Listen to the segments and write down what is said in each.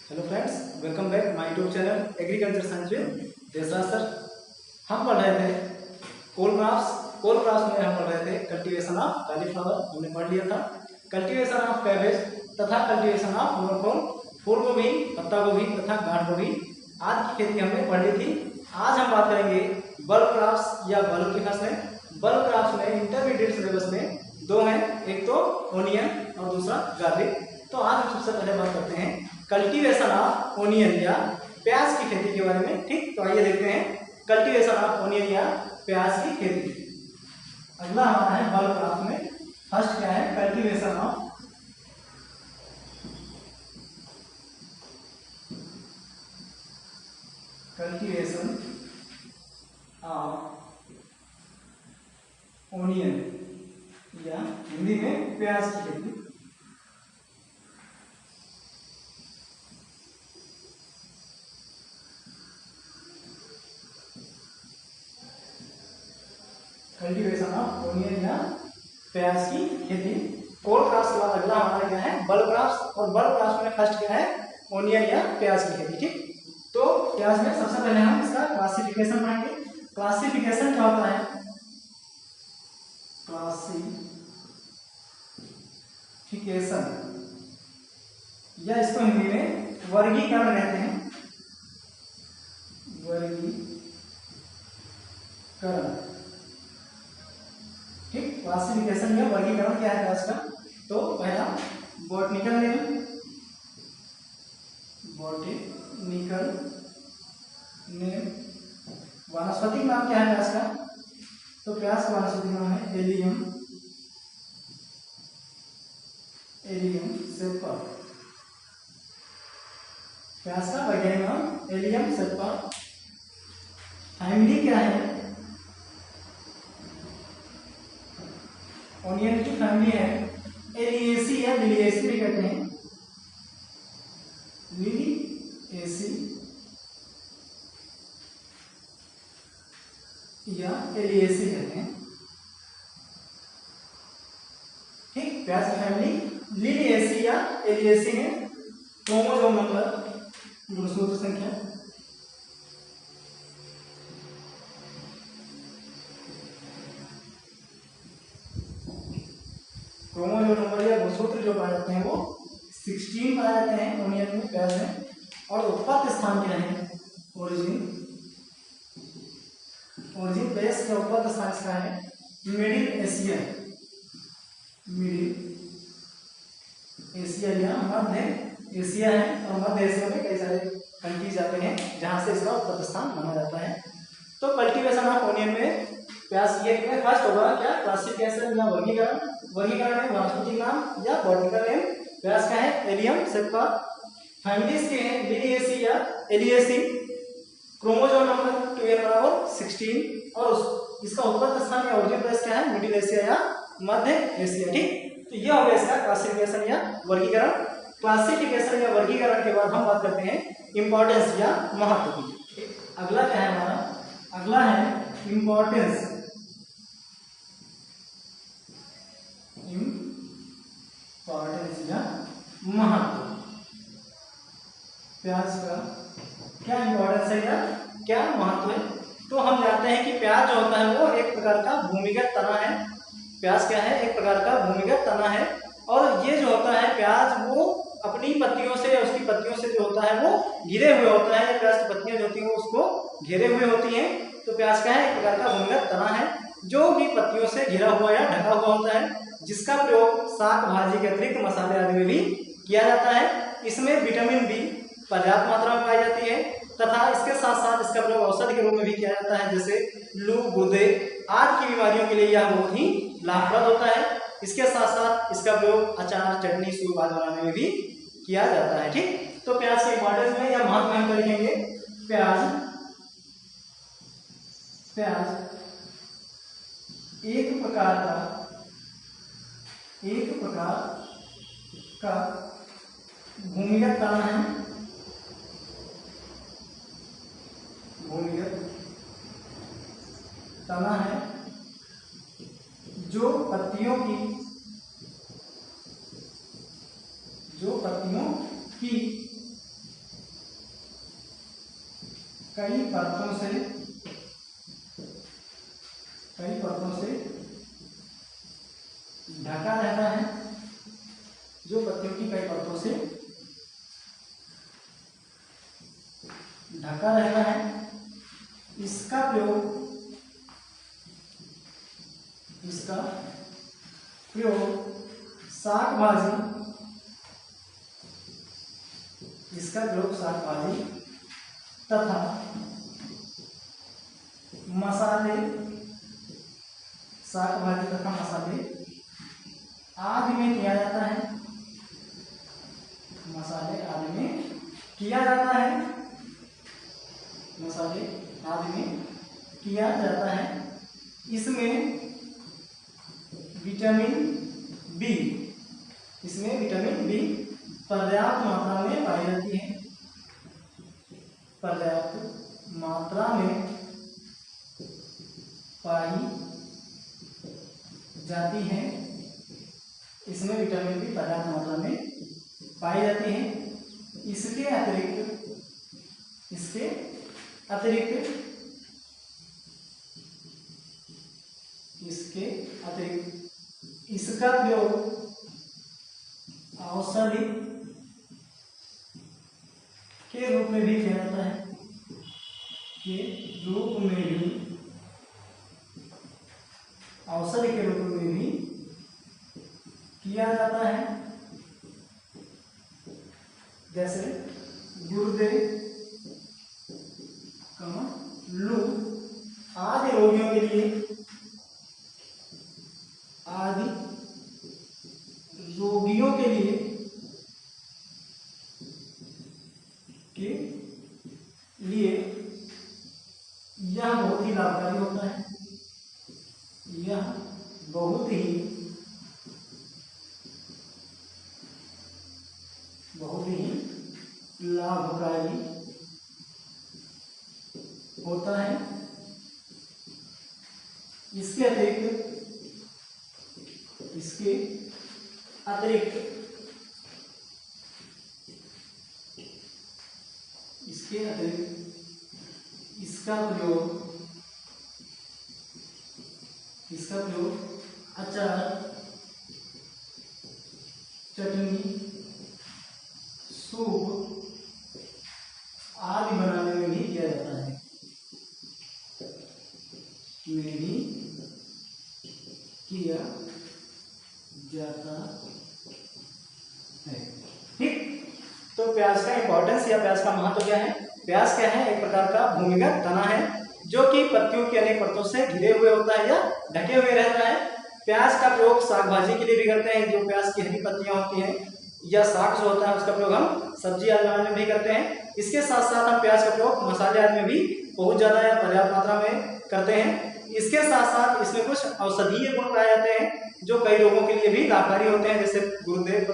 Hello friends, welcome back my YouTube channel agriculture science with Desraj sir. हम पढ़ रहे थे कोल क्राफ्ट में हम पढ़ रहे थे कल्टीवेशन ऑफ कॉलीफ्लावर। हमने पढ़ लिया था कल्टीवेशन ऑफ कैबेज तथा कल्टीवेशन ऑफ मोनोक्रोम, फूल गोभी, पत्ता गोभी तथा गांठ गोभी आदि की खेती हमने पढ़ ली थी। आज हम बात करेंगे बल्ब क्रॉप्स या बल्ब की फसलें। बल्ब क्रॉप्स में इंटरमीडिएट सिलेबस में दो हैं, एक तो ओनियन और दूसरा गार्लिक। तो आज हम सबसे पहले बात करते हैं कल्टीवेशन ऑफ ओनियन या प्याज की खेती के बारे में। ठीक, तो आइए देखते हैं कल्टीवेशन ऑफ ओनियन या प्याज की खेती। अगला हमारा है बल्ब क्रॉप में। फर्स्ट क्या है? कल्टीवेशन ऑफ ओनियन या हिंदी में प्याज की खेती। कल्टीवेशन ऑफ ओनियन या प्याज की खेती। कोल क्रॉप्स के बाद अगला हमारा क्या है? Bulb crops. और बल्ब क्रॉप्स में फर्स्ट क्या है? ओनियन या प्याज की खेती। ठीक, तो प्याज में सबसे पहले हम इसका क्लासिफिकेशन पढ़ेंगे। क्लासिफिकेशन क्या होता है? क्लासिफिकेशन या इसको हिंदी में वर्गीकरण कहते हैं। वर्गीकरण। ठीक, क्लासिफिकेशन या वर्गीकरण क्या है प्याज का? तो पहला बॉटनिकल नेम। वानस्पतिक नाम क्या है प्याज का? तो प्याज का वानस्पतिक नाम है एलियम सेपा। प्याज का वैज्ञानिक नाम एलियम सेपा। फैमिली क्या है? ओनियन की फैमिली है एलिएसी या लिलिएसी भी कहते हैं। लिलिएसी या एलिएसी कहते हैं। ठीक, प्याज की फैमिली लिलिएसी या एलिएसी है। क्रोमोसोम नंबर, गुणसूत्र संख्या क्रोमोसोम नंबर या गुणसूत्र जो पाए जाते हैं वो 16 पाए जाते हैं ओनियन में, प्याज में। और उत्पत्ति स्थान क्या है? ओरिजिन प्लेस का उत्पत्ति स्थान इसका है मिडिल एशिया या मध्य एशिया है। और मध्य एशिया में कई सारे कंट्रीज आते हैं जहां से इसका उत्पत्ति स्थान माना जाता है। तो कल्टीवेशन ऑफ ओनियन में प्याज ये में फर्स्ट होगा क्या? क्लासिफिकेशन या वर्गीकरण। वर्गीकरण है वानस्पतिक नाम या बॉटनिकल नेम। प्याज का है एलियम सेपा। फैमिलीज के हैं लिलिएसी या एलिएसी। क्रोमोसोम नंबर 12 और इसका उत्पत्ति स्थान या ओरिजिन प्लेस क्या है? मिडिल एशिया या मध्य एशिया। ठीक, तो ये हो गया इसका क्लासिफिकेशन या वर्गीकरण। क्लासिफिकेशन या वर्गीकरण के बाद हम बात करते हैं इंपॉर्टेंस या महत्व की। अगला क्या है हमारा? अगला है इंपॉर्टेंस या महत्व। प्याज का क्या इंपॉर्टेंस है या क्या महत्व है? तो हम जानते हैं कि प्याज जो होता है वो एक प्रकार का भूमिगत तना है। प्याज क्या है? एक प्रकार का भूमिगत तना है। और ये जो होता है प्याज वो अपनी पत्तियों से, उसकी पत्तियों से जो होता है वो घिरे हुए होता है। प्याज की पत्तियां जो होती हैं वो उसको घेरे हुए होती हैं। तो प्याज क्या है? एक प्रकार का भूमिगत तना है जो भी पत्तियों से घिरा हुआ या ढका हुआ होता है, जिसका प्रयोग साग भाजी के अतिरिक्त मसाले आदि में भी किया जाता है। इसमें विटामिन बी पर्याप्त मात्रा में पाई जाती है तथा इसके साथ साथ इसका प्रयोग औषधि के रूप में भी किया जाता है, जैसे लू, गुर्दे आदि की बीमारियों के लिए यह बहुत ही लाभप्रद होता है। इसके साथ साथ इसका प्रयोग अचार, चटनी, सूप आदि बनाने में भी किया जाता है। ठीक, तो प्याज के इंपॉर्टेंस में या महत्व में हम लिखेंगे प्याज एक प्रकार का भूमिगत तना है। जो पत्तियों की कई परतों से ढका रहता है, जो पत्तियों की कई परतों से ढका रहता है। इसका प्रयोग शाक भाजी तथा मसाले आदि में किया जाता है। मसाले आदि में किया जाता है। इसमें विटामिन बी पर्याप्त मात्रा में पाई जाती है। इसमें विटामिन बी पर्याप्त मात्रा में पाई जाती है। इसके अतिरिक्त इसका प्रयोग औषधि के रूप में भी किया जाता है। औषधि के रूप में भी किया जाता है। जैसे गुर्दे, लू आदि रोगियों के लिए यह बहुत ही लाभकारी होता है। यह बहुत ही लाभकारी होता है। इसके अतिरिक्त इसका प्रयोग अचार, चटनी, सूप आदि बनाने में भी किया जाता है। ठीक। तो प्याज का इंपॉर्टेंस या प्याज का महत्व क्या है? प्याज क्या है? एक प्रकार का भूमिगत तना है जो कि पत्तियों की अनेक परतों से घिरे हुए होता है या ढके हुए रहता है। प्याज का प्रयोग साग भाजी के लिए भी करते हैं, जो प्याज की हरी पत्तियां होती हैं, या साग जो होता है उसका प्रयोग हम सब्जी आदि बनाने में भी करते हैं। इसके साथ साथ हम प्याज का प्रयोग मसाले आदि में भी बहुत ज्यादा या पर्याप्त मात्रा में करते हैं। इसके साथ साथ इसमें कुछ औषधीय गुण पाए जाते हैं जो कई रोगों के लिए भी लाभकारी होते हैं, जैसे गुर्दे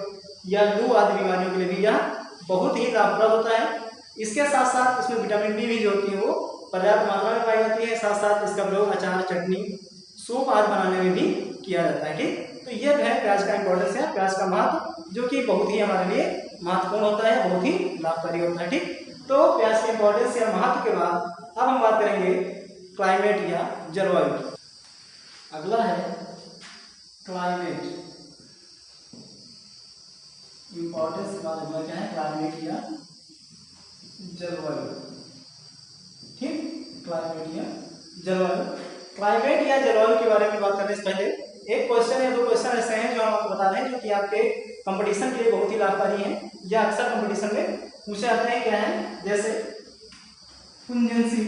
या लू आदि बीमारियों के लिए भी यह बहुत ही लाभप्रद होता है। इसके साथ साथ इसमें विटामिन बी भी जो होती है वो पर्याप्त मात्रा में पाई जाती है। साथ साथ इसका प्रयोग अचार, चटनी, सूप आदि बनाने में भी किया जाता है। ठीक, तो ये है प्याज का इंपॉर्टेंस है, प्याज का महत्व, जो कि बहुत ही हमारे लिए महत्वपूर्ण होता है, बहुत ही लाभकारी होता है। ठीक, तो प्याज के इंपॉर्टेंस या महत्व के बाद अब हम बात करेंगे क्लाइमेट या जलवायु की। अगला है क्लाइमेट। इंपॉर्टेंस के बाद अगला क्या है? क्लाइमेट या जलवायु। ठीक, क्लाइमेट या जलवायु। क्लाइमेट या जलवायु के बारे में बात करने से पहले एक क्वेश्चन या दो क्वेश्चन ऐसे हैं जो हम आपको बता दें, जो कि आपके कंपटीशन के लिए बहुत ही लाभकारी हैं या अक्सर कंपटीशन में पूछे जाते हैं। क्या है? जैसे पुंजेंसी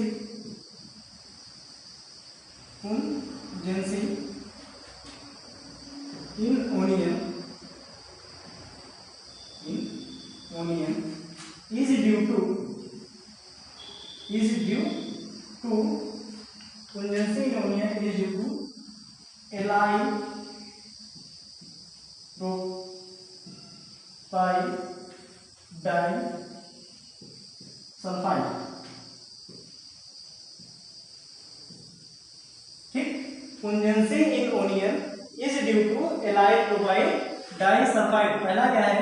in onion is due to pungency in onion is due to allyl propyl disulfide। ठीक, pungency in onion is due to allyl propyl disulfide। पहला क्या है?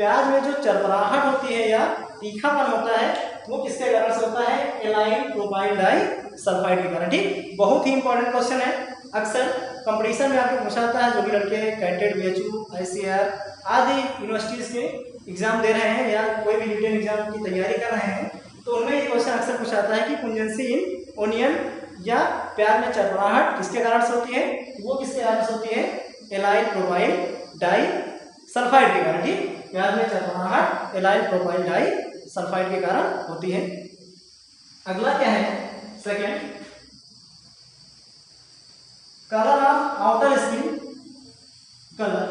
प्याज में जो चरबराहट होती है या तीखापन होता है वो किसके कारण से होता है? एलाइल प्रोपाइल डाइसल्फाइड के कारण। ठीक, बहुत ही इंपॉर्टेंट क्वेश्चन है, अक्सर कंपटीशन में आपको पूछा जाता है। जो भी लड़के कैटेड, बीएचयू, आईसीआर आदि यूनिवर्सिटीज के एग्जाम दे रहे हैं या कोई भी रिटन एग्जाम की तैयारी कर रहे हैं तो उनमें ये क्वेश्चन अक्सर पूछा जाता है कि पुंजेंसी इन ओनियन या प्याज में चरबराहट किसके कारण से होती है? वो किसके कारण से होती है? एलाइल प्रोपाइल डाइसल्फाइड के कारण। ठीक, प्याज में चरबराहट एलाइल प्रोपाइल डाइसल्फाइड के कारण होती है। अगला क्या है? Second, colour of outer skin, colour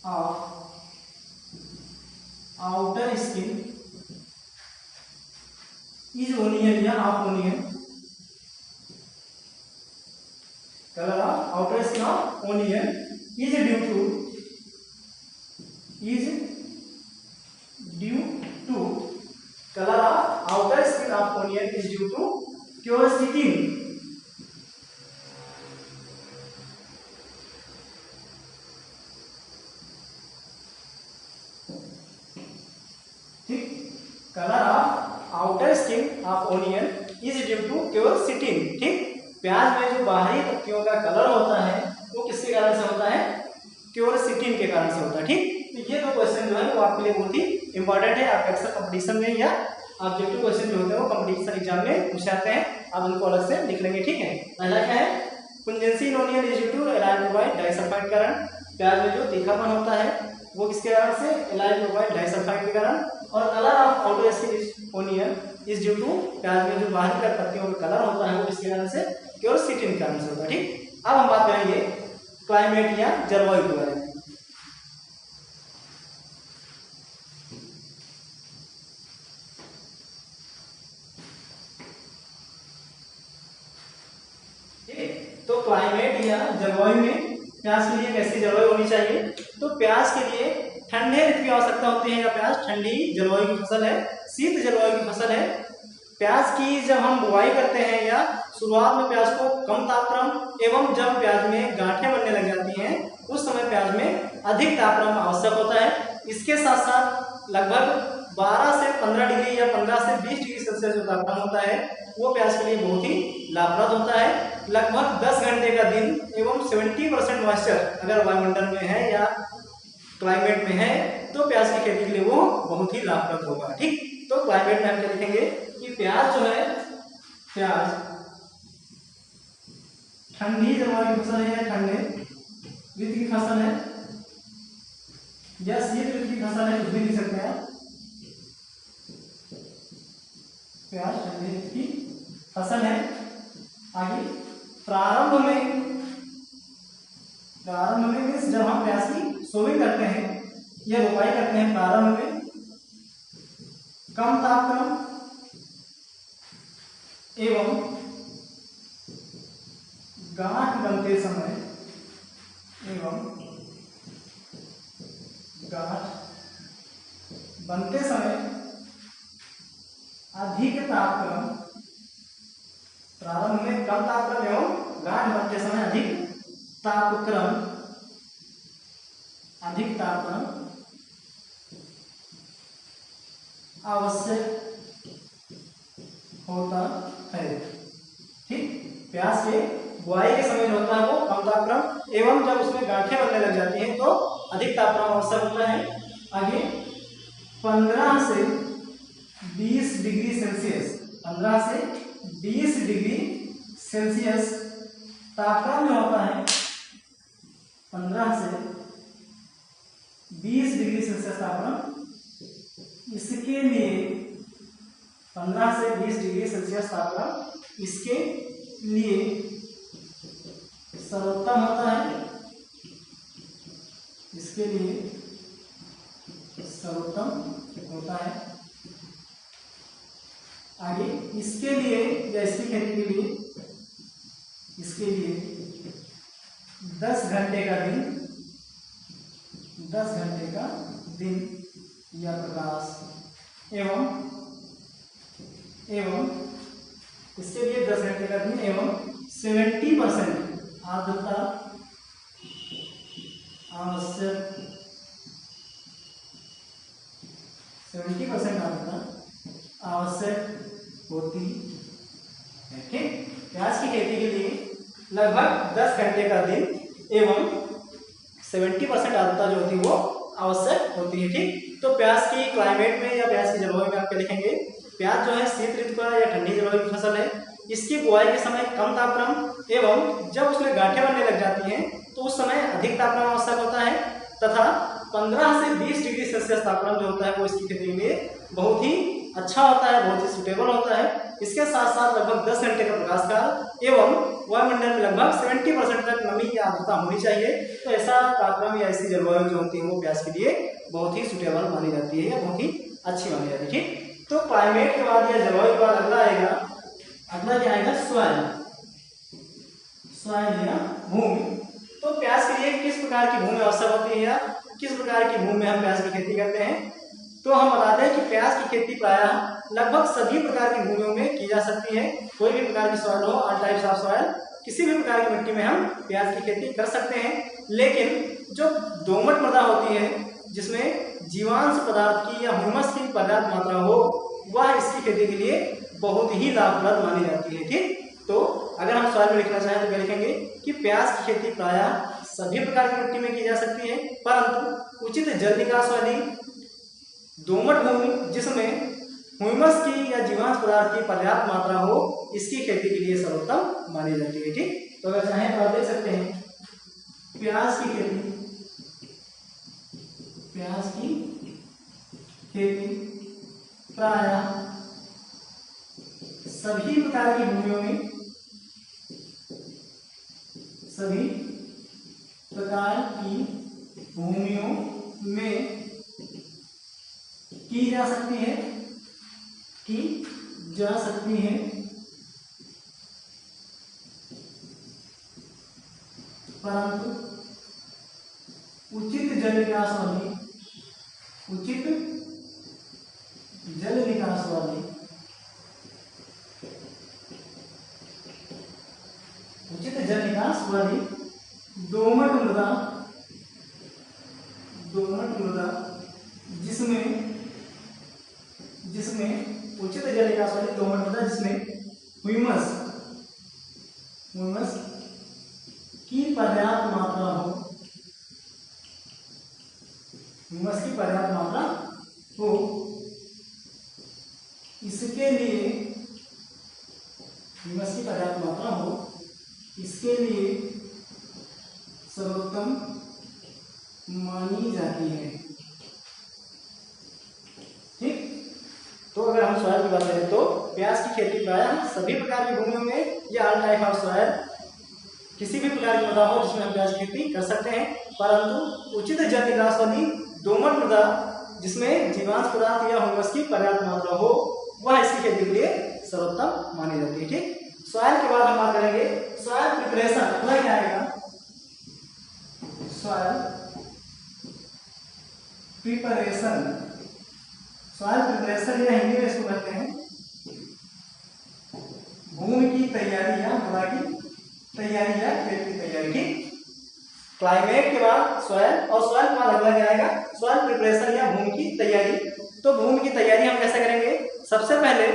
of outer skin is onion या of onion, colour of outer skin of onion is due to colour of outer skin of onion is due to quercetin. ठीक, colour of outer skin of onion is due to quercetin. ठीक, प्याज में जो बाहरी पत्तियों का colour होता है वो किसके कारण से होता है? क्यूरसिटिन के कारण से होता है। ठीक, तो ये दो क्वेश्चन जो है वो आपके लिए बहुत ही इंपॉर्टेंट है। आप अक्सर कंपटीशन में या ऑब्जेक्टिव क्वेश्चन जो होते हैं वो कंपटीशन एग्जाम में पूछे जाते हैं, आप उनको अलग से लिख लेंगे। ठीक है, पहला क्या है? Pungency in onion is due to allyl propyl disulphide के कारण। प्याज में जो तीखापन होता है वो किसके कारण से? एलाइल प्रोपाइल डाइसल्फाइड के कारण। और colour of outer skin onion is due to, प्याज में जो बाहरी का पत्तियों का कलर होता है वो किसके कारण से? क्यूरसिटिन के कारण से होता है। ठीक, अब हम बात करेंगे क्लाइमेट या जलवायु के बारे में। तो क्लाइमेट या जलवायु में प्याज के लिए कैसी जलवायु होनी चाहिए? तो प्याज के लिए ठंडे ऋतु की आवश्यकता होती है या प्याज ठंडी जलवायु की फसल है, शीत जलवायु की फसल है। प्याज की जब हम बुआई करते हैं या शुरुआत में प्याज को कम तापक्रम एवं जब प्याज में गांठें बनने लग जाती हैं उस समय प्याज में अधिक तापक्रम आवश्यक होता है। इसके साथ साथ लगभग 12 से 15 डिग्री या 15 से 20 डिग्री सेल्सियस जो तापमान होता है वो प्याज के लिए बहुत ही लाभप्रद होता है। लगभग 10 घंटे का दिन एवं 70% मॉइस्चर अगर वायुमंडल में है या क्लाइमेट में है तो प्याज की खेती के लिए वो बहुत ही लाभप्रद होगा। ठीक, तो क्लाइमेट में हम क्या लिखेंगे कि प्याज जो है, प्याज ठंडी जलवायु की फसल है या ठंडे ऋतु की फसल है या शीत ऋतु की फसल है, कुछ भी लिख सकते हैं आप। प्याज ठंडे ऋतु की फसल है। आगे प्रारंभ में मीन्स जब हम प्याज की सोविंग करते हैं या रोपाई करते हैं, प्रारंभ में कम तापक्रम एवं गांठ बनते समय अधिक तापक्रम, प्रारंभ में कम तापक्रम एवं गांठ बनते समय अधिक तापक्रम आवश्यक होता है। ठीक, प्याज के बुआई के समय जो होता है वो कम तापक्रम एवं जब उसमें गांठें बनने लग जाती हैं तो अधिक तापक्रम आवश्यक होता है। आगे 15 से 20 डिग्री सेल्सियस, 15 से 20 डिग्री सेल्सियस तापक्रम में होता है। 15 से 20 डिग्री सेल्सियस तापक्रम, इसके लिए 15 से 20 डिग्री सेल्सियस तापक्रम इसके लिए सर्वोत्तम होता है। इसके लिए सर्वोत्तम होता है। आगे इसके लिए या इसकी खेती के लिए, इसके लिए 10 घंटे का दिन या प्रकाश एवं इसके लिए 10 घंटे का दिन एवं 70% आर्द्रता आवश्यक 70% आर्द्रता आवश्यक होती है। ठीक, प्याज की खेती के लिए लगभग 10 घंटे का दिन एवं 70% आर्द्रता जो होती है वो आवश्यक होती है। ठीक, तो प्याज की क्लाइमेट में या प्याज की जलवायु में आप क्या लिखेंगे, प्याज जो है शीत ऋतु का या ठंडी जलवायु की फसल है। इसकी बुआई के समय कम तापक्रम एवं जब उसमें गांठें बनने लग जाती हैं तो उस समय अधिक तापक्रम आवश्यक होता है तथा 15 से 20 डिग्री सेल्सियस तापक्रम जो होता है वो इसकी खेती के लिए बहुत ही अच्छा होता है, बहुत ही सुटेबल होता है। इसके साथ साथ लगभग 10 घंटे का प्रकाश काल एवं वायुमंडल में लगभग 70% तक नमी या आर्द्रता होनी चाहिए। तो ऐसा तापक्रम या ऐसी जलवायु जो होती है वो प्याज के लिए बहुत ही सुटेबल मानी जाती है या बहुत ही अच्छी मानी जाती है। ठीक, तो क्लाइमेट के बाद या जलवायु के बाद अगला क्या आएगा, सॉइल या भूमि। तो प्याज के लिए किस प्रकार की भूमि आवश्यक होती है या किस प्रकार की भूमि में हम प्याज की खेती करते हैं, तो हम बताते हैं कि प्याज की खेती प्रायः लगभग सभी प्रकार की भूमियों में की जा सकती है। कोई भी प्रकार की सॉइल हो, ऑल टाइप्स ऑफ सॉइल, किसी भी प्रकार की मिट्टी में हम प्याज की खेती कर सकते हैं। लेकिन जो दोमट मृदा होती है जिसमें जीवांश पदार्थ की या ह्यूमस की पर्याप्त मात्रा हो, वह इसकी खेती के लिए बहुत ही लाभप्रद मानी जाती है। ठीक, तो अगर हम सॉइल में लिखना चाहें तो क्या लिखेंगे कि प्याज की खेती प्रायः सभी प्रकार की मिट्टी में की जा सकती है, परंतु उचित जल निकास वाली दोमट भूमि जिसमें ह्यूमस की या जीवांश पदार्थ की पर्याप्त मात्रा हो, इसकी खेती के लिए सर्वोत्तम मानी जाती है। ठीक, तो अगर चाहें तो आप देख सकते हैं प्याज की खेती प्रायः सभी प्रकार की भूमियों में की जा सकती है, परंतु उचित जल निकास वाली दोमट मृदा जिसमें उचित जल निकास वाली दोमट मृदा जिसमें ह्यूमस की पर्याप्त मात्रा हो, इसके लिए सर्वोत्तम मानी जाती है। ठीक, तो अगर हम सॉइल की बात करें तो प्याज की खेती प्रायः सभी प्रकार की भूमियों में या ऑल टाइप ऑफ सॉइल, किसी भी प्रकार की मृदा हो जिसमें हम प्याज की खेती कर सकते हैं, परंतु उचित जल निकास वाली दोमट मृदा जिसमें जीवांश पदार्थ या ह्यूमस की पर्याप्त मात्रा हो, वह इसकी खेती के लिए सर्वोत्तम मानी जाती है। ठीक, सॉइल के बाद हम बात करेंगे सॉइल प्रिपरेशन। अगला क्या आएगा, सॉइल प्रिपरेशन या हिंदी में इसको कहते हैं भूमि की तैयारी या मृदा की तैयारी या खेत की तैयारी। ठीक, क्लाइमेट के बाद सॉइल और सॉइल के बाद अगला क्या आएगा, सॉइल प्रिपरेशन या भूमि की तैयारी। तो भूमि की तैयारी हम कैसे करेंगे, सबसे पहले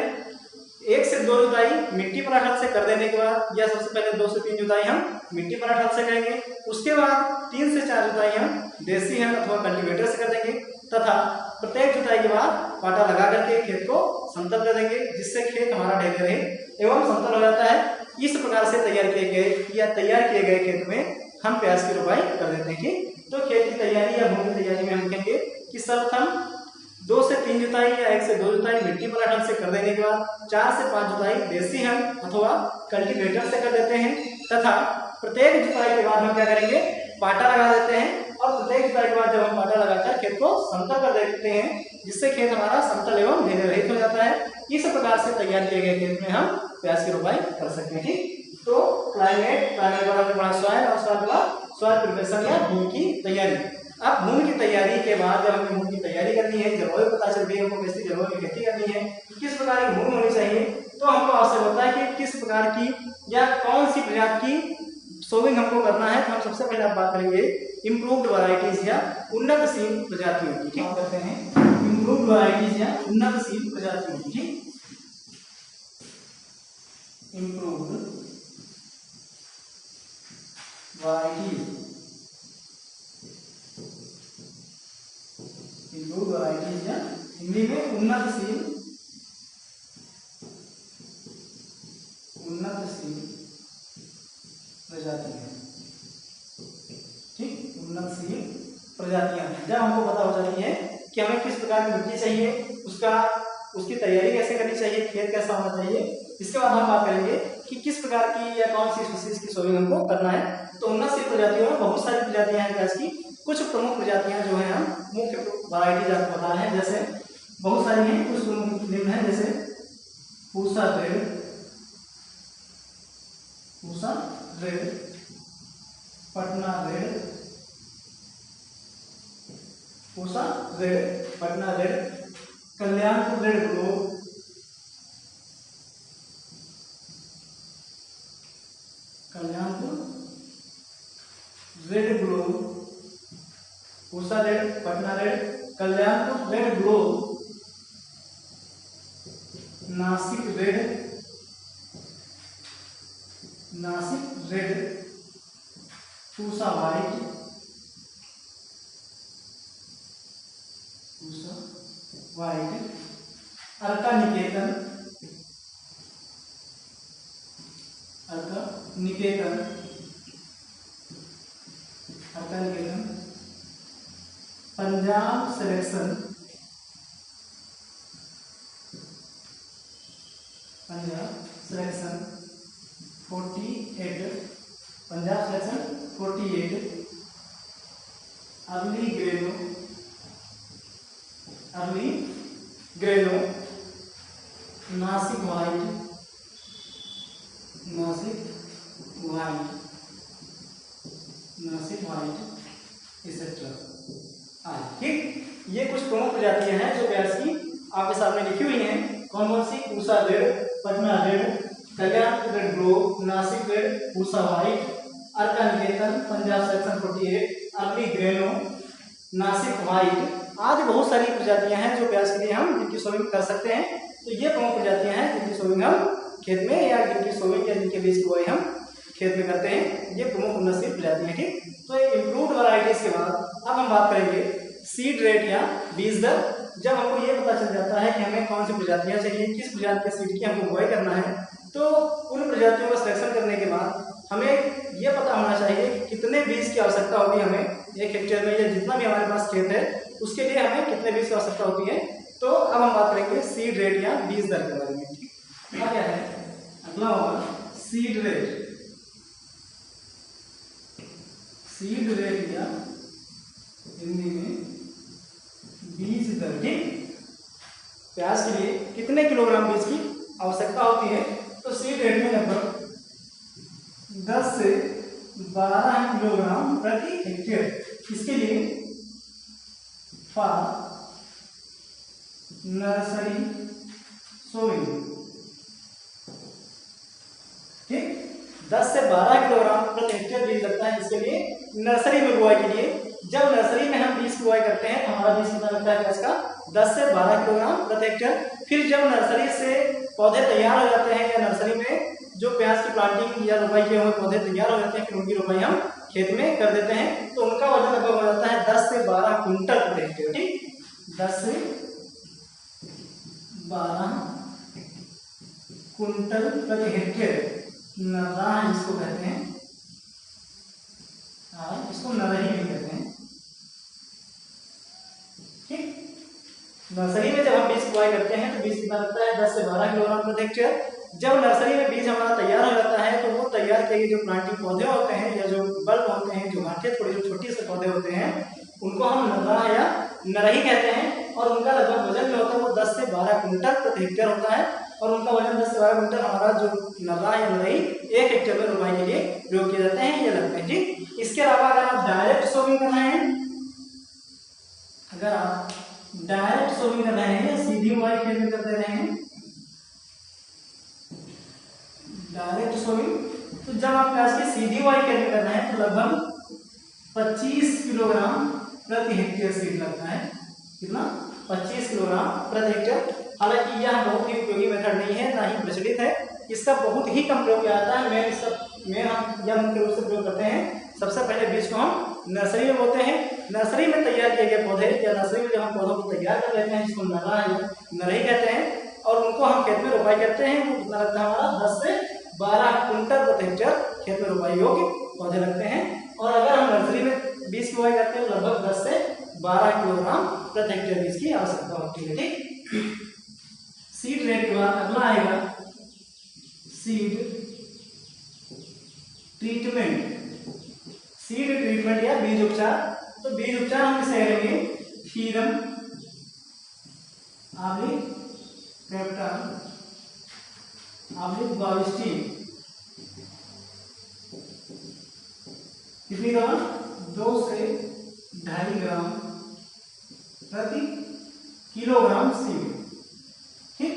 1 से 2 जुताई मिट्टी पराठल से कर देने के बाद, या सबसे पहले 2 से 3 जुताई हम मिट्टी पराठल से करेंगे, उसके बाद 3 से 4 जुताई हम देसी हल अथवा कल्टीवेटर से कर देंगे तथा प्रत्येक जुताई के बाद पाटा लगा करके खेत को समतल कर देंगे, जिससे खेत हमारा ढेले रहे एवं समतल हो जाता है। इस प्रकार से तैयार किए गए खेत में हम प्याज की रोपाई कर देते हैं। तो खेत की तैयारी या भूमि की तैयारी में हम कहेंगे कि सर्वप्रथम 2 से 3 जुताई या 1 से 2 जुताई मिट्टी पराठल से कर देने के बाद 4 से 5 जुताई देसी हल अथवा कल्टीवेटर से कर देते हैं तथा प्रत्येक जुताई के बाद हम क्या करेंगे, पाटा लगा देते हैं और प्रत्येक जुताई के बाद जब हम पाटा लगाकर खेत को समतल कर देते हैं, जिससे खेत हमारा समतल एवं ढेले रहित हो जाता है। इस प्रकार से तैयार किए गए खेत में हम प्याज की रोपाई कर सकते हैं। ठीक, तो क्लाइमेट के बाद सॉइल और सॉइल के बाद सॉइल प्रिपरेशन या भूमि की तैयारी। अब भूमि की तैयारी के बाद जब हमें भूमि की तैयारी करनी है, जलवायु पता चल रही है हमको कैसी जलवायु में खेती करनी है, किस प्रकार की भूमि होनी चाहिए, तो हमको आवश्यक होता है कि किस प्रकार की या कौन सी प्रजाति की सोविंग हमको करना है। तो हम सबसे पहले आप बात करेंगे इम्प्रूव्ड वैरायटीज या उन्नतशील प्रजातियों की। ठीक करते हैं इम्प्रूव्ड वैरायटीज या उन्नतशील प्रजातियों की, इम्प्रूव्ड वैरायटीज, इम्प्रूव्ड वैरायटीज या हिंदी में उन्नतशील प्रजातियां, ठीक, उन्नतशील प्रजातियां। जब हमको पता हो जाती है कि हमें किस प्रकार की मिट्टी चाहिए, उसकी तैयारी कैसे करनी चाहिए, खेत कैसा होना चाहिए, इसके बाद हम बात करेंगे कि किस प्रकार की या कौन सी स्पीशीज की सोइंग हमको करना है। तो उन्नतशील प्रजातियों में बहुत सारी प्रजातियां हैं प्याज की। कुछ प्रमुख प्रजातियां जो है हम मुख्य वैरायटीज आपको बता रहे हैं, जैसे बहुत सारी हैं, कुछ प्रमुख निम्न है, जैसे Pusa red, Patna red, Pusa red, Patna red, Kalyanpur red glow, Kalyanpur red glow, Pusa red, Patna red, Kalyanpur red glow, Nashik red, Nashik red, Pusa white, Pusa white, Arka Niketan, Arka Niketan, Arka Niketan, Punjab selection, Punjab selection 48, Punjab selection 48, early grano, early grano, Nashik white, Nashik white, Nashik white etcetera. ठीक, ये कुछ प्रमुख प्रजातियां हैं जो प्याज की आपके सामने लिखी हुई हैं। कौन कौन सी? Pusa red, Patna red, Kalyanpur red glow, Nashik red, Pusa white, Arka Niketan, Punjab section 48, early grano, Nashik white आदि बहुत सारी प्रजातियां हैं जो प्याज के लिए हम जिनकी सोइंग कर सकते हैं। तो ये प्रमुख प्रजातियां हैं जिनकी सोइंग हम खेत में या जिनकी सोइंग या जिनके बीज की बुआई हम खेत में करते हैं। ये प्रमुख उन्नतशील प्रजातियां। ठीक, तो इम्प्रूव्ड वैरायटीज के बाद अब हम बात करेंगे सीड रेट या बीज दर। जब हमको ये पता चल जाता है कि हमें कौन सी प्रजातियां चाहिए, किस प्रजाति के सीड की हमको बुआई करना है, तो उन प्रजातियों का सिलेक्शन करने के बाद हमें ये पता होना चाहिए कि कितने बीज की आवश्यकता होगी हमें 1 हेक्टेयर में, या जितना भी हमारे पास खेत है उसके लिए हमें कितने बीज की आवश्यकता होती है। तो अब हम बात करेंगे सीड रेट या बीज दर के बारे में। ठीक, क्या है अगला होगा सीड रेट। सीड रेट या हिंदी में बीज दर। ठीक, प्याज के लिए कितने किलोग्राम बीज की आवश्यकता होती है, तो सीड रेट में लगभग 10 से 12 किलोग्राम प्रति हेक्टेयर। इसके लिए फॉर नर्सरी सोइंग, ठीक, 10 से 12 किलोग्राम प्रति हेक्टेयर बीज लगता है इसके लिए नर्सरी में बुआई के लिए। जब नर्सरी में हम बीज की बुआई करते हैं तो हमारा बीज कितना लगता है प्याज का? 10 से 12 किलोग्राम प्रति हेक्टेयर। फिर जब नर्सरी से पौधे तैयार हो जाते हैं या नर्सरी में जो प्याज की प्लांटिंग या रोपाई किए हुए पौधे तैयार हो जाते हैं, फिर उनकी रोपाई हम खेत में कर देते हैं, तो उनका वजन लगभग हो जाता है 10 से 12 कुंटल प्रति हेक्टेयर। ठीक, 10 से 12 कुंटल प्रति हेक्टेयर नरा इसको कहते हैं, इसको नरही भी कहते हैं। ठीक, नर्सरी में जब हम बीज की बुआई करते हैं तो बीज कितना लगता है? 10 से 12 किलोग्राम प्रति हेक्टेयर। जब नर्सरी में बीज हमारा तैयार हो जाता है तो वो तैयार किए जो प्लांटिंग पौधे होते हैं या जो बल्ब होते हैं, जो गांठें थोड़ी जो छोटी से पौधे होते हैं, उनको हम नरा या नरही कहते हैं। और उनका लगभग वजन जो होता है वो 10 से 12 कुंटल प्रति हेक्टेयर होता है। और उनका वजन 10 से 12 कुंटल हमारा जो नरा या नरही 1 हेक्टेयर में रोपाई के लिए प्रयोग किए जाते हैं, ये लगते हैं। ठीक, इसके अलावा अगर आप डायरेक्ट सोइंग कर रहे हैं, अगर आप डायरेक्ट सोइंग कर रहे हैं, सीधी बुआई खेत में कर दे रहे हैं डायरेक्ट सोइंग, तो जब आप प्याज की सीधी बुआई खेत में कर रहे हैं तो लगभग 25 किलोग्राम प्रति हेक्टेयर सीड लगता है। कितना? 25 किलोग्राम प्रति हेक्टेयर। हालांकि यह बहुत ही उपयोगी मेथड नहीं है, ना ही प्रचलित है, इसका बहुत ही कम प्रयोग किया जाता है। हम यह मुख्य रूप से प्रयोग करते हैं। सबसे पहले बीज को हम नर्सरी में बोते हैं। नर्सरी में तैयार किए गए पौधे या नर्सरी में जब हम पौधों को तैयार कर लेते हैं, जिसको नरई कहते हैं, और उनको हम खेत में रोपाई करते हैं। वो कितना लगता है हमारा 10 से 12 कुंटल प्रति हेक्टेयर खेत में रोपाई योग्य पौधे लगते हैं। और अगर हम नर्सरी में बीज की बुआई करते हैं, लगभग 10 से 12 किलोग्राम प्रति हेक्टेयर बीज की आवश्यकता होती है। ठीक, सीड रेट के बाद अगला आएगा सीड ट्रीटमेंट। सीड ट्रीटमेंट या बीज उपचार। तो बीज उपचार हम किसे करेंगे? Theorem oblique captain oblique Bavistin. कितनी दवा? 2 से 2.5 ग्राम प्रति किलोग्राम सीड। ठीक,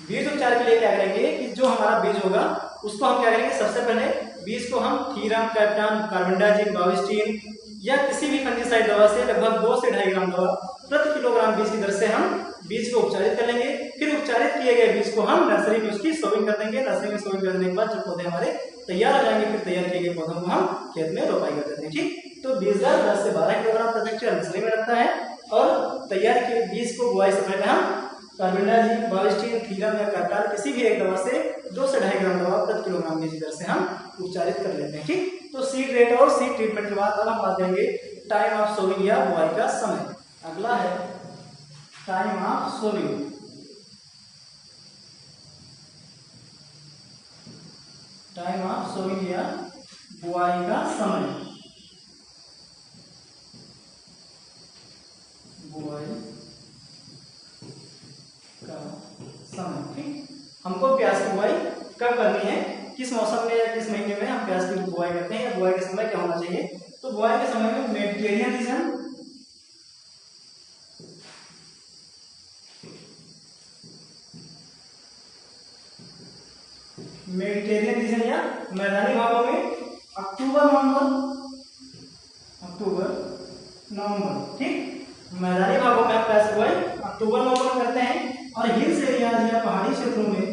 बीज उपचार के लिए क्या करेंगे कि जो हमारा बीज होगा उसको हम क्या करेंगे, सबसे पहले बीज को हम थीरम, कैप्टन, कार्बेंडाजिम, बाविस्टीन या किसी भी फंजीसाइड दवा से लगभग 2 से 2.5 ग्राम दवा प्रति किलोग्राम बीज की दर से हम बीज को उपचारित कर लेंगे। फिर उपचारित किए गए बीज को हम नर्सरी में उसकी सोविंग कर देंगे। नर्सरी में सोविंग करने के बाद जब पौधे हमारे तैयार हो जाएंगे, फिर तैयार किए गए पौधों को हम खेत में रोपाई कर देते हैं। ठीक, तो बीज दर 10 से 12 किलोग्राम प्रति हेक्टेयर नर्सरी में लगता है, और तैयार किए बीज को बुआई से पहले हम कार्बेंडाजिम, बाविस्टीन, थीरम या कैप्टन किसी भी एक दवा से 2 से 2.5 ग्राम दवा प्रति किलोग्राम बीज दर से हम उपचारित कर लेते हैं। ठीक, तो सीड रेट और सीड ट्रीटमेंट के बाद अब हम बात करेंगे टाइम ऑफ सोविंग या बुआई का समय। अगला है time of sowing. Time of sowing या बुआई का समय। बुआई का समय। ठीक, हमको प्याज की बुआई कब करनी है, किस मौसम में या किस महीने में हम प्याज की बुआई करते हैं, या बुआई के समय क्या होना चाहिए? तो बुआई के समय में मेडिटेरियन रीजन या मैदानी भागों में अक्टूबर नवंबर। ठीक, मैदानी भागों में आप प्याज की बुआई अक्टूबर नवंबर करते हैं, और हिल्स एरियाज या पहाड़ी क्षेत्रों में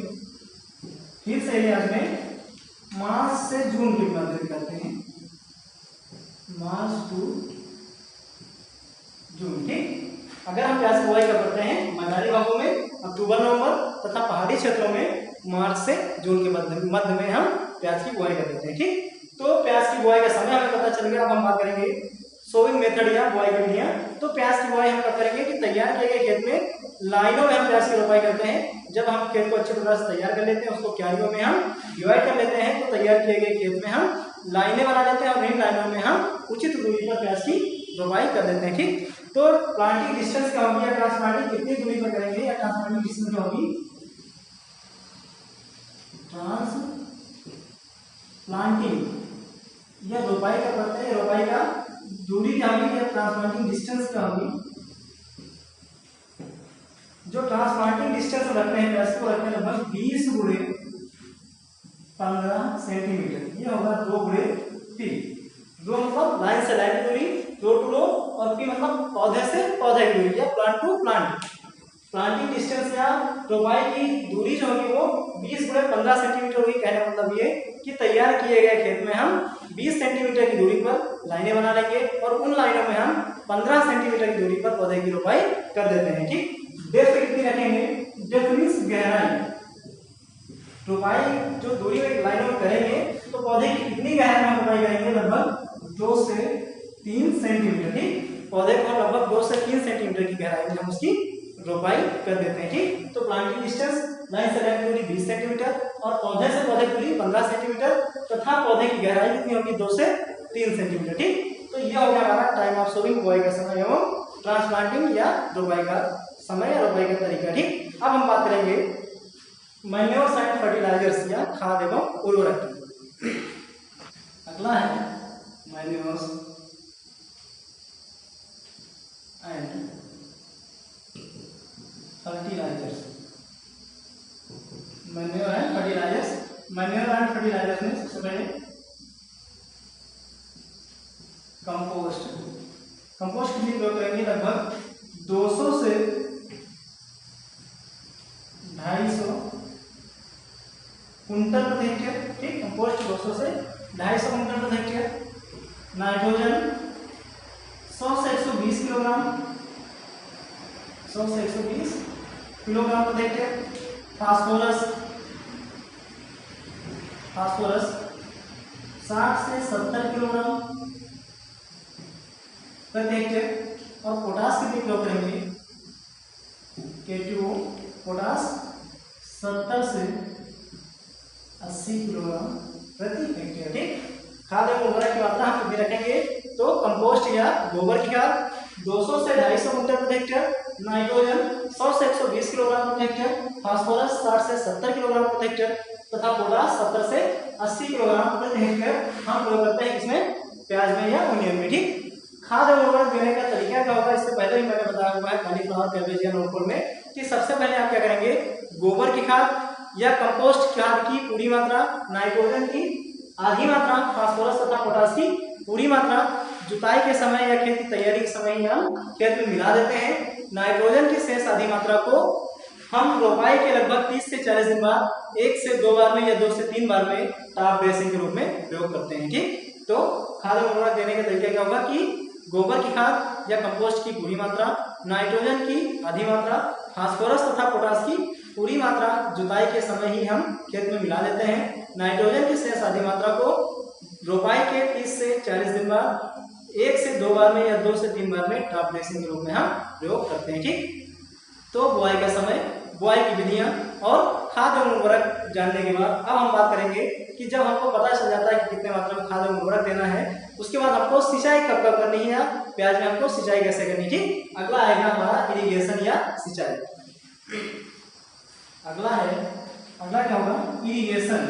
मार्च से जून के मध्य करते हैं। March to June. ठीक, अगर हम प्याज की बुआई करते हैं मैदानी भागों में अक्टूबर नवंबर तथा पहाड़ी क्षेत्रों में मार्च से जून के मध्य में हम प्याज की बुआई कर देते हैं। ठीक, तो प्याज की बुआई का समय हमें पता चल गया। अब हम बात करेंगे सोविंग मेथड या बुआई विधियां। तो प्याज की बुआई हम कब करेंगे कि तैयार किए गए खेत में लाइनों में हम प्याज की रोपाई करते हैं। जब हम खेत को अच्छी प्रकार से तैयार कर लेते हैं, उसको क्यारियों में हम डिवाइड कर लेते हैं, तो तैयार किए गए खेत में हम लाइनें बना लेते हैं, और इन लाइनों में हम उचित दूरी पर प्याज की रोपाई कर देते हैं। ठीक, तो प्लांटिंग डिस्टेंस क्या होगी, या ट्रांसप्लांटिंग कितनी दूरी पर करेंगे, या ट्रांसप्लांटिंग डिस्टेंस क्या होगी? ट्रांसप्लांटिंग या रोपाई का करते हैं, रोपाई का दूरी क्या होगी, या ट्रांसप्लांटिंग डिस्टेंस क्या होगी? जो ट्रांसप्लांटिंग डिस्टेंस रखते हैं प्याज को रखते हैं लगभग 20 गुणे 15 सेंटीमीटर। ये होगा 2 गुणे 3। 2 मतलब लाइन से लाइन की दूरी, रो टू रो, और 3 मतलब पौधे से पौधे की दूरी या plant to plant. Planting distance या रोपाई की दूरी जो होगी वो 20 गुणे 15 सेंटीमीटर होगी। कहने का मतलब ये कि तैयार किए गए खेत में हम 20 सेंटीमीटर की दूरी पर लाइनें बना लेंगे, और उन लाइनों में हम 15 सेंटीमीटर की दूरी पर पौधे की रोपाई कर देते हैं। ठीक, डेप्थ कितनी रखेंगे? डेप्थ मींस गहराई। रोपाई जो दूरी में लाइनों में करेंगे तो पौधे की कितनी गहराई में रोपाई करेंगे? लगभग 2 से 3 सेंटीमीटर। ठीक, पौधे को लगभग 2 से 3 सेंटीमीटर की गहराई में हम उसकी रोपाई कर देते हैं। ठीक, तो प्लांटिंग डिस्टेंस लाइन से लाइन की दूरी 20 सेंटीमीटर, और पौधे से पौधे की दूरी 15 सेंटीमीटर, तथा पौधे की गहराई कितनी होगी? 2 से 3 सेंटीमीटर। ठीक, तो यह हो गया हमारा टाइम ऑफ सोविंग, बुआई का समय एवं ट्रांसप्लांटिंग या रोपाई का समय या रोपाई का तरीका। ठीक, अब हम बात करेंगे मैन्योर्स एंड फर्टिलाइजर्स या खाद एवं उर्वरक। अगला है manures and fertilisers. Manure and fertilisers में सबसे पहले कंपोस्ट कितनी प्रयोग करेंगे? लगभग 200 से कुंटल प्रति हेक्टेयर। ठीक, कंपोस्ट 200 से 250 कुंटल प्रति हेक्टेयर। नाइट्रोजन 100 से 120 किलोग्राम, 100 से 120 किलोग्राम प्रति हेक्टेयर। फास्फोरस 60 से 70 किलोग्राम प्रति हेक्टेयर। और पोटास कितनी प्रयोग करेंगे? K2O पोटास 70 से 80 किलोग्राम प्रति हेक्टेयर। ठीक, खाद एवं उर्वरक की मात्रा हम कितनी रखेंगे? तो कंपोस्ट या गोबर की खाद 200 से 250 कुंटल प्रति हेक्टेयर। नाइट्रोजन 100 से 120 किलोग्राम प्रति हेक्टेयर। फास्फोरस 60 से 70 किलोग्राम प्रति हेक्टेयर तथा पोटास 70 से 80 किलोग्राम प्रति हेक्टेयर हम प्रयोग करते हैं इसमें, प्याज में या ओनियन में। ठीक, खाद एवं उर्वरक देने का तरीका क्या होगा? इससे पहले ही मैंने बताया हुआ है कॉलीफ्लावर, कैबेज या नोटबुक में कि सबसे पहले आप क्या करेंगे? गोबर की खाद या कंपोस्ट खाद की पूरी मात्रा, नाइट्रोजन की आधी मात्रा, फास्फोरस तथा पोटास की पूरी मात्रा जुताई के समय या खेत की तैयारी के समय ही हम खेत में मिला देते हैं। नाइट्रोजन की शेष आधी मात्रा को हम रोपाई के लगभग 30 से 40 दिन बाद 1 से 2 बार में या 2 से 3 बार में टॉप ड्रेसिंग के रूप में प्रयोग करते हैं। ठीक, तो खाद एवं उर्वरक देने का तरीका क्या होगा कि गोबर की खाद या कंपोस्ट की पूरी मात्रा, नाइट्रोजन की आधी मात्रा, फास्फोरस तथा पोटास की पूरी मात्रा जुताई के समय ही हम खेत में मिला देते हैं। नाइट्रोजन की शेष आधी मात्रा को रोपाई के 30 से 40 दिन बाद 1 से 2 बार में या 2 से 3 बार में टॉप ड्रेसिंग के रूप में हम प्रयोग करते हैं। ठीक, तो बुआई का समय, बुआई की विधियां और खाद एवं उर्वरक जानने के बाद अब हम बात करेंगे कि जब हमको पता चल जाता है कि कितने मात्रा में खाद एवं उर्वरक देना है, उसके बाद हमको सिंचाई कब कब करनी है या प्याज में हमको सिंचाई कैसे करनी है। अगला आएगा हमारा इरिगेशन या सिंचाई। अगला क्या होगा? इरिगेशन।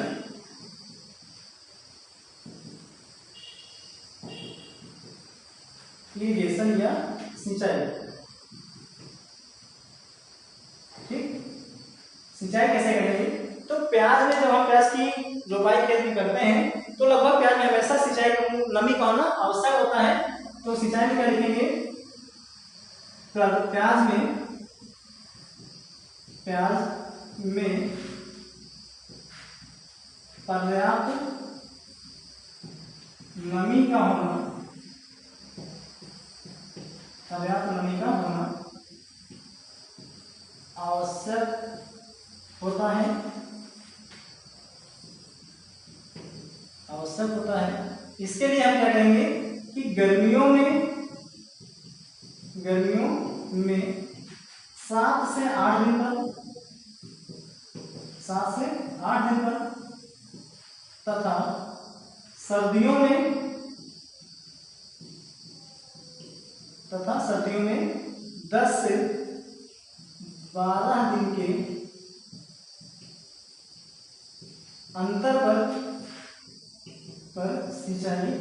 इरिगेशन या सिंचाई। ठीक, सिंचाई कैसे करेंगे? तो प्याज में जब हम प्याज की रोपाई खेत में करते हैं तो लगभग प्याज में हमेशा सिंचाई नमी का होना आवश्यक होता है। तो सिंचाई में क्या लिखेंगे? प्याज में पर्याप्त नमी का होना, आवश्यक होता है। इसके लिए हम क्या करेंगे कि गर्मियों में 7 से 8 दिन पर तथा सर्दियों में 10 से 12 दिन के अंतर पर सिंचाई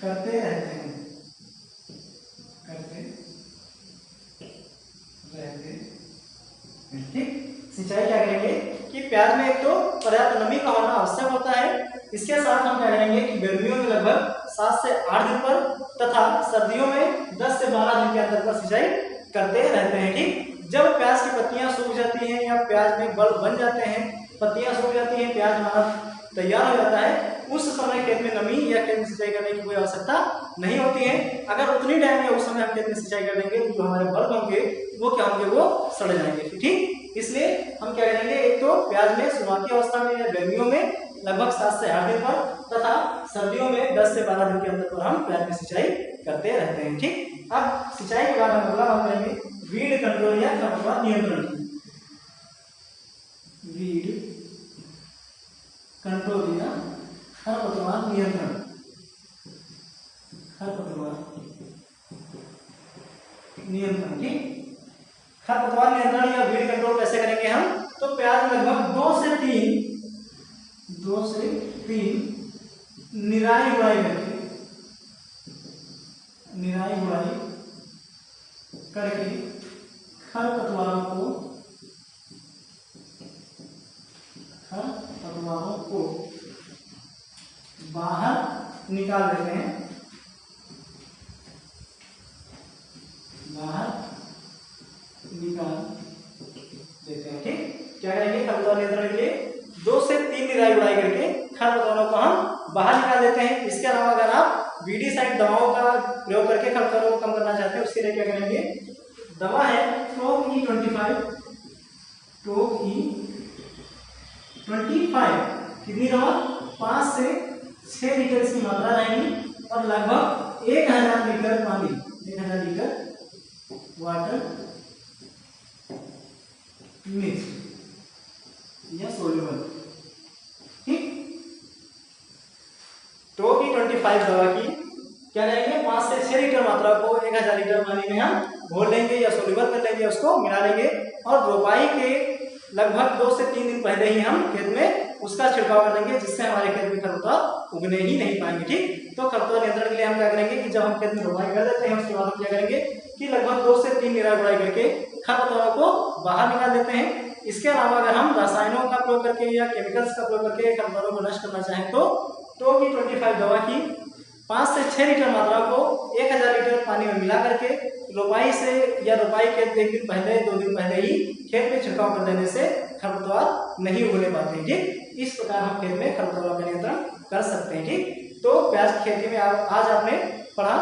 करते रहते हैं। ठीक, सिंचाई क्या करेंगे कि प्याज में एक तो पर्याप्त नमी का होना आवश्यक होता है। इसके साथ हम क्या करेंगे कि गर्मियों में लगभग 7 से 8 दिन पर तथा सर्दियों में 10 से 12 दिन के अंतर पर सिंचाई करते रहते हैं। ठीक, जब प्याज की पत्तियां सूख जाती हैं या प्याज में बल्ब बन जाते हैं, पत्तियां सूख जाती हैं, प्याज हमारा तैयार हो जाता है, उस समय खेत में नमी या खेत में सिंचाई करने की कोई आवश्यकता नहीं होती है। अगर उतनी टाइम में उस समय हम खेत में सिंचाई कर देंगे तो जो हमारे बल्ब होंगे वो क्या होंगे? वो सड़ जाएंगे। ठीक, इसलिए हम क्या करेंगे? एक तो प्याज में शुरुआती अवस्था में या गर्मियों में लगभग 7 से 8 दिन पर तथा सर्दियों में 10 से 12 दिन के अंतर पर हम प्याज में सिंचाई करते रहते हैं। ठीक, अब सिंचाई के बाद हम अगला बात करेंगे वीड कंट्रोल या खरपतवार नियंत्रण की। वीड कंट्रोल या खरपतवार नियंत्रण। ठीक, खरपतवार नियंत्रण या वीड कंट्रोल कैसे करेंगे हम? तो प्याज में लगभग 2 से 3 निराई गुड़ाई करके खरपतवारों को बाहर निकाल देते हैं। खरपतवारों को हम बाहर निकाल देते हैं। इसके अलावा अगर आप वीडीसाइड दवाओं का प्रयोग करके खरपतवारों को कम करना चाहते हैं, उसके लिए क्या करेंगे, दवा है टोक E25, टोक E25 कितनी दवा, 5 से 6 लीटर इसकी मात्रा रहेगी और लगभग 1000 लीटर पानी, 1000 लीटर वाटर मिक्स या सोल्यूबल। ठीक, टोक E25 दवा की क्या लेंगे, 5 से 6 लीटर मात्रा को 1000 लीटर पानी में हम घोल लेंगे या सोल्यूबल कर लेंगे, उसको मिला लेंगे और रोपाई के लगभग 2 से 3 दिन पहले ही हम खेत में उसका छिड़काव कर देंगे, जिससे हमारे खेत में खरपतवार उगने ही नहीं पाएंगे। ठीक, तो खरपतवार नियंत्रण के लिए हम क्या करेंगे कि जब हम खेत में रोपाई कर देते हैं उसके बाद हम क्या करेंगे कि लगभग 2 से 3 निराई गुड़ाई करके खरपतवारों को बाहर निकाल देते हैं। इसके अलावा अगर हम रसायनों का प्रयोग करके या केमिकल्स का प्रयोग करके खरपतवारों को नष्ट करना चाहें तो टोक E25 दवा की 5 से 6 लीटर मात्रा को 1000 लीटर पानी में मिला करके रोपाई से या रोपाई के 1 दिन पहले 2 दिन पहले ही खेत में छिड़काव कर देने से खरपतवार नहीं उगने पाते। ठीक, इस प्रकार हम खेत में खरपतवार का नियंत्रण कर सकते हैं। ठीक, तो प्याज की खेती में आज आपने पढ़ा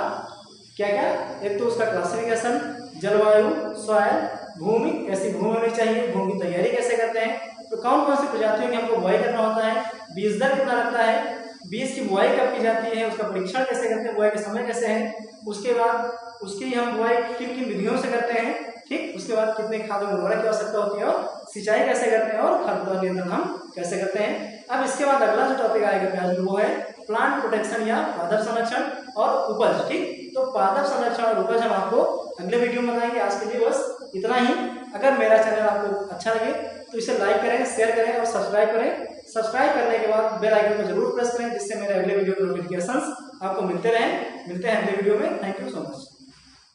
क्या क्या, एक तो उसका क्लासिफिकेशन, जलवायु, सॉइल, भूमि, कैसी भूमि होनी चाहिए, भूमि की तैयारी कैसे करते हैं, तो कौन कौन सी प्रजातियों की हमको बुआई करना होता है, बीज दर कितना लगता है, बीज की बुआई कब की जाती है, उसका परीक्षण कैसे करते हैं, बुआई के समय कैसे है, उसके बाद उसकी हम बुआई किन किन विधियों से करते हैं। ठीक, उसके बाद कितने खाद और उर्वरक की आवश्यकता होती है और सिंचाई कैसे करते हैं और खरपतवार नियंत्रण हम कैसे करते हैं। अब इसके बाद अगला जो टॉपिक आएगा प्याज में वो है प्लांट प्रोटेक्शन या पादप संरक्षण और उपज। ठीक, तो पादप संरक्षण और उपज हम आपको अगले वीडियो में बताएंगे। आज के लिए बस इतना ही। अगर मेरा चैनल आपको अच्छा लगे तो इसे लाइक करें, शेयर करें और सब्सक्राइब करें। सब्सक्राइब करने के बाद बेल आइकन को जरूर प्रेस करें, जिससे मेरे अगले वीडियो के नोटिफिकेशंस आपको मिलते रहें। मिलते हैं अगले वीडियो में। Thank you so much.